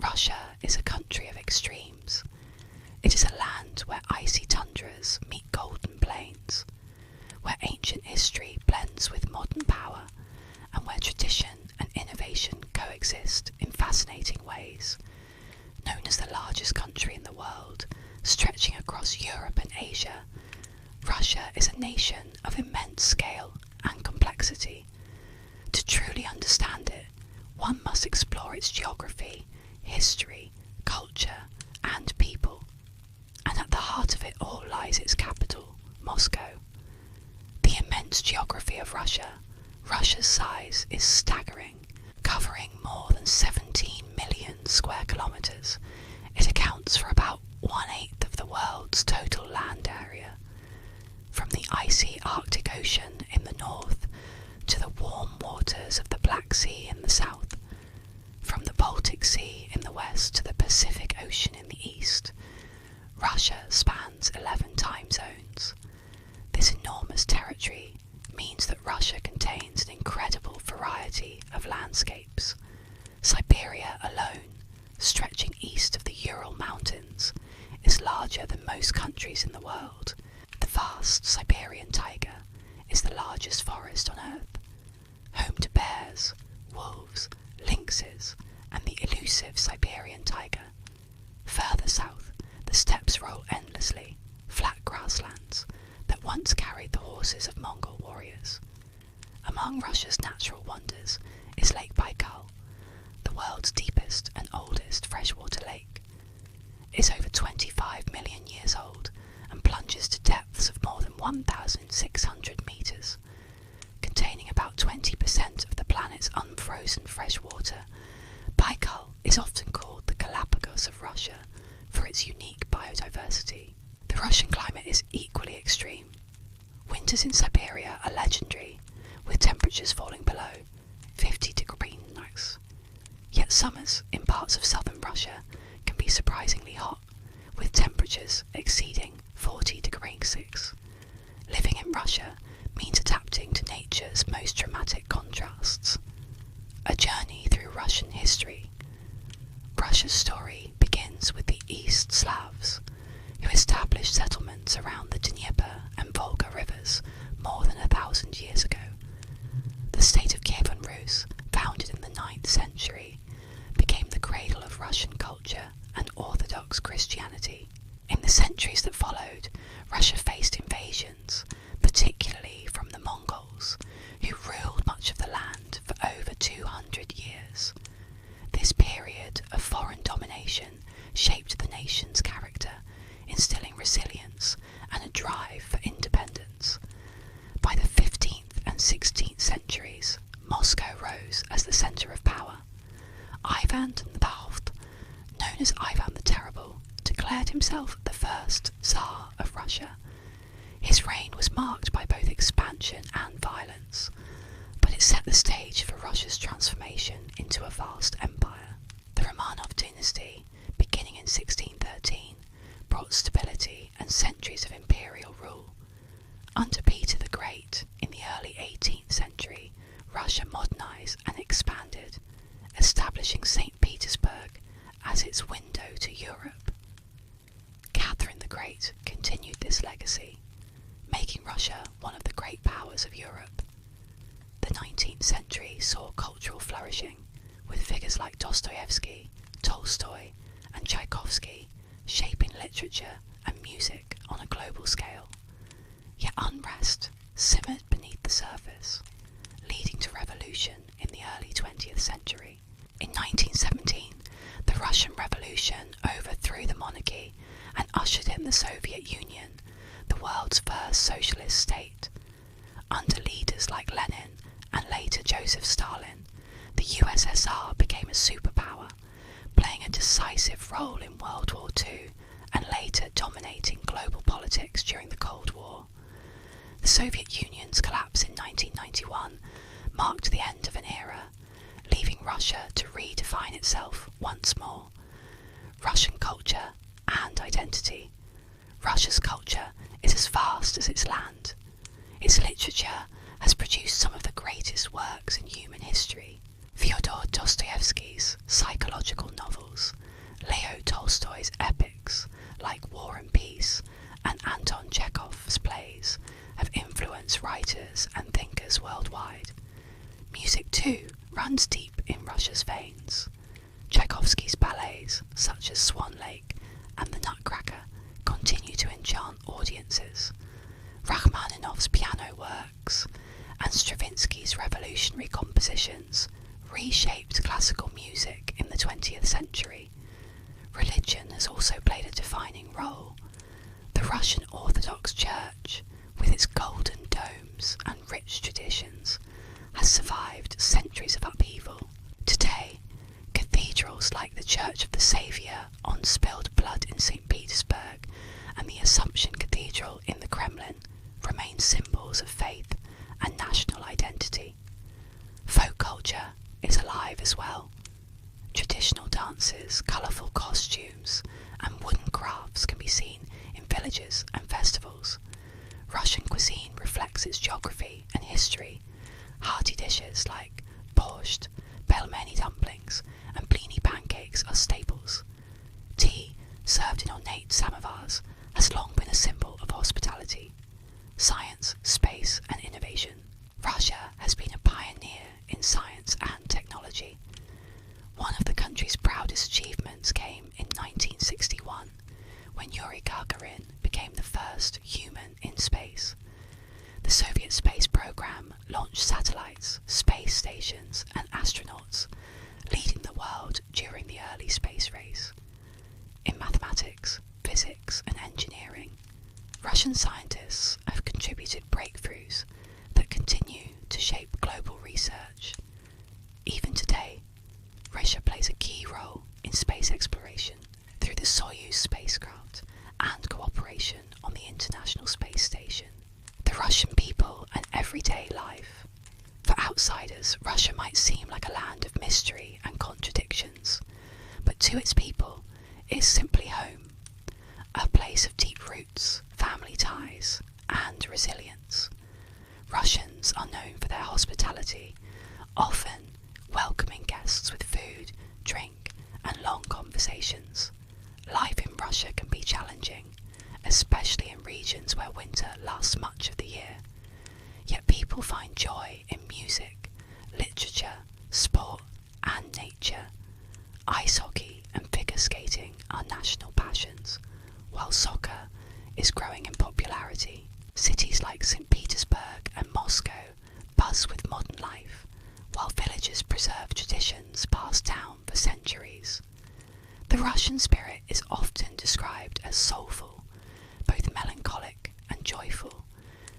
Russia is a country of extremes. It is a land where icy tundras meet golden plains, where ancient history blends with modern power, and where tradition and innovation coexist in fascinating ways. Known as the largest country in the world, stretching across Europe and Asia, Russia is a nation of immense scale and complexity. To truly understand it, one must explore its geography, history, culture, and people. And at the heart of it all lies its capital, Moscow. The immense geography of Russia, Russia's size is staggering. Covering more than 17 million square kilometres, it accounts for about 1/8 of the world's total land area. From the icy Arctic Ocean in the north to the warm waters of the Black Sea in the south, from the Baltic Sea in the west to the Pacific Ocean in the east, Russia spans 11 time zones. This enormous territory means that Russia contains an incredible variety of landscapes. Siberia alone, stretching east of the Ural Mountains, is larger than most countries in the world. The vast Siberian taiga is the largest forest on Earth, home to bears, wolves, lynxes, and the elusive Siberian tiger. Further south, the steppes roll endlessly, flat grasslands that once carried the horses of Mongol warriors. Among Russia's natural wonders is Lake Baikal, the world's deepest and oldest freshwater lake. It is over 25 million years old and plunges to depths of more than 1,600 metres. Containing about 20% of the planet's unfrozen fresh water, Baikal is often called the Galapagos of Russia for its unique biodiversity. The Russian climate is equally extreme. Winters in Siberia are legendary, with temperatures falling below 50 degrees max. Yet summers in parts of southern Russia can be surprisingly hot, with temperatures exceeding 40 degrees Celsius. Living in Russia means adapting to nature's most dramatic contrasts. A journey through Russian history. Russia's story begins with the East Slavs, who established settlements around the Dnieper and Volga rivers more than 1,000 years ago. The state of Kievan Rus, founded in the 9th century, became the cradle of Russian culture and Orthodox Christianity. In the centuries that followed, Russia faced invasions, particularly from the Mongols, who ruled much of the land for over 200 years. This period of foreign domination shaped the nation's character, instilling resilience and a drive for independence. By the 15th and 16th centuries, Moscow rose as the centre of power. Ivan the Balth, known as Ivan the Terrible, declared himself the first Tsar of Russia. His reign was marked by both expansion and violence, but it set the stage for Russia's transformation into a vast empire. The Romanov dynasty, beginning in 1613, brought stability and centuries of imperial rule. Under Peter the Great, in the early 18th century, Russia modernized and expanded, establishing St. Petersburg as its window to Europe. Catherine the Great continued this legacy, making Russia one of the great powers of Europe. The 19th century saw cultural flourishing, with figures like Dostoevsky, Tolstoy, and Tchaikovsky shaping literature and music on a global scale. Yet unrest simmered beneath the surface, leading to revolution in the early 20th century. In 1917, the Russian Revolution overthrew the monarchy and ushered in the Soviet Union, the world's first socialist state. Under leaders like Lenin and later Joseph Stalin, the USSR became a superpower, playing a decisive role in World War II and later dominating global politics during the Cold War. The Soviet Union's collapse in 1991 marked the end of an era, leaving Russia to redefine itself once more. Russian culture and identity. Russia's culture is as vast as its land. Its literature has produced some of the greatest works in human history. Fyodor Dostoevsky's psychological novels too runs deep in Russia's veins. Tchaikovsky's ballets, such as Swan Lake and The Nutcracker, continue to enchant audiences. Rachmaninoff's piano works and Stravinsky's revolutionary compositions reshaped classical music in the 20th century. Religion has also played a defining role. The Russian Orthodox Church, with its golden domes and rich traditions, has survived centuries of upheaval. Today, cathedrals like the Church of the Saviour on Spilled Blood in St. Petersburg and the Assumption Cathedral in the Kremlin remain symbols of faith and national identity. Folk culture is alive as well. Traditional dances, colourful costumes, and wooden crafts can be seen in villages and festivals. Russian cuisine reflects its geography and history. Hearty dishes like borscht, pelmeni dumplings, and blini pancakes are staples. Tea, served in ornate samovars, has long been a symbol of hospitality. Science, space, and innovation. Russia has been a pioneer in science and technology. One of the country's proudest achievements came in 1961, when Yuri Gagarin became the first human in space. The Soviet space program launched satellites, space stations, and astronauts, leading the world during the early space race. In mathematics, physics, and engineering, Russian scientists have contributed breakthroughs that continue to shape global research. Even today, Russia plays a key role in space exploration through the Soyuz spacecraft and cooperation on the International Space Station. The Russian people and everyday life. For outsiders, Russia might seem like a land of mystery and contradictions, but to its people, it is simply home, a place of deep roots, family ties, and resilience. Russians are known for their hospitality, often welcoming guests with food, drink, and long conversations. Life in Russia can be challenging, especially in regions where winter lasts much of the year. Yet people find joy in music, literature, sport, and nature. Ice hockey and figure skating are national passions, while soccer is growing in popularity. Cities like St. Petersburg and Moscow buzz with modern life, while villages preserve traditions passed down for centuries. The Russian spirit is often described as soulful, both melancholic and joyful,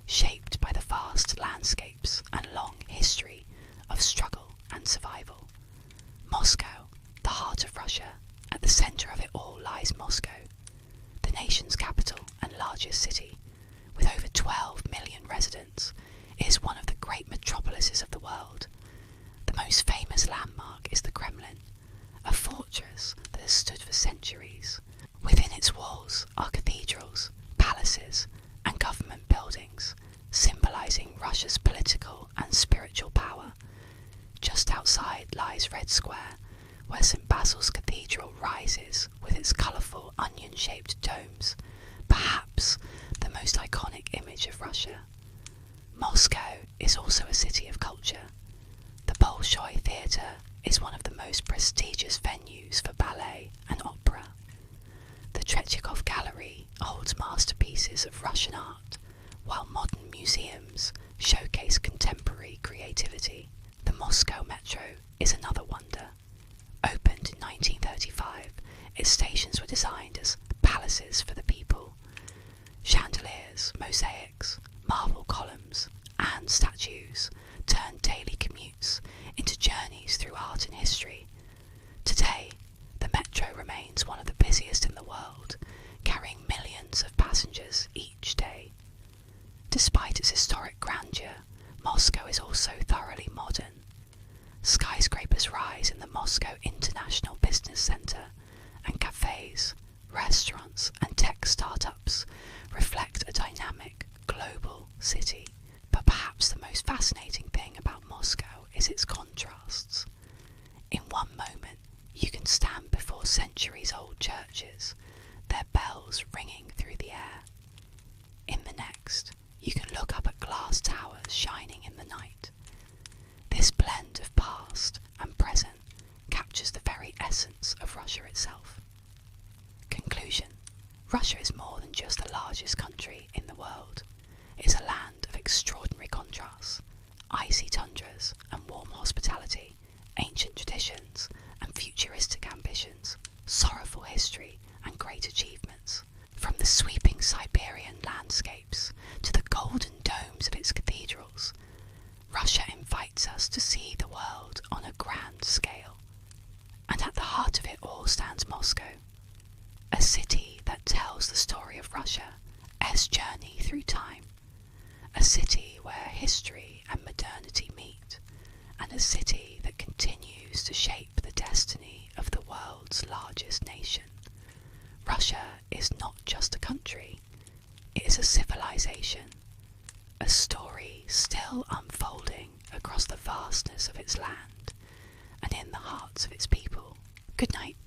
shaped by the vast landscapes and long history of struggle and survival. Moscow, the heart of Russia, at the centre of it all lies Moscow, the nation's capital and largest city. With over 12 million residents, it is one of the great metropolises of the world. The most famous landmark is the Kremlin, a fortress that has stood for centuries. Within its walls are cathedrals, palaces, and government buildings, symbolising Russia's political and spiritual power. Just outside lies Red Square, where St. Basil's Cathedral rises with its colourful onion-shaped domes, perhaps the most iconic image of Russia. Moscow is also a city of culture. The Bolshoi Theatre is one of the most prestigious venues for ballet and opera. The Tretyakov Gallery holds masterpieces of Russian art, while modern museums showcase contemporary creativity. The Moscow Metro is another wonder. Opened in 1935, its stations were designed as palaces for the people. Chandeliers, mosaics, marble columns, and statues turned daily commutes into journeys through art and history. Today, the metro remains one of the busiest in the world, carrying millions of passengers each day. Despite its historic grandeur, Moscow is also thoroughly modern. Skyscrapers rise in the Moscow International Business Center, and cafes, restaurants, and tech startups reflect a dynamic global city. But perhaps the most fascinating thing about Moscow is its contrasts. In one moment, you can stand before centuries-old churches, their bells ringing through the air. In the next, you can look up at glass towers shining in the night. This blend of Russia itself. Conclusion. Russia is more than just the largest country in the world. It is a land of extraordinary contrasts, icy tundras and warm hospitality, ancient traditions and futuristic ambitions, sorrowful history and great achievements. From the sweeping Siberian landscapes to the golden domes of its cathedrals, Russia invites us to see the world on a grand scale. And at the heart of it all stands Moscow, a city that tells the story of Russia's journey through time, a city where history and modernity meet, and a city that continues to shape the destiny of the world's largest nation. Russia is not just a country, it is a civilization, a story still unfolding across the vastness of its land and in the hearts of its people. Good night.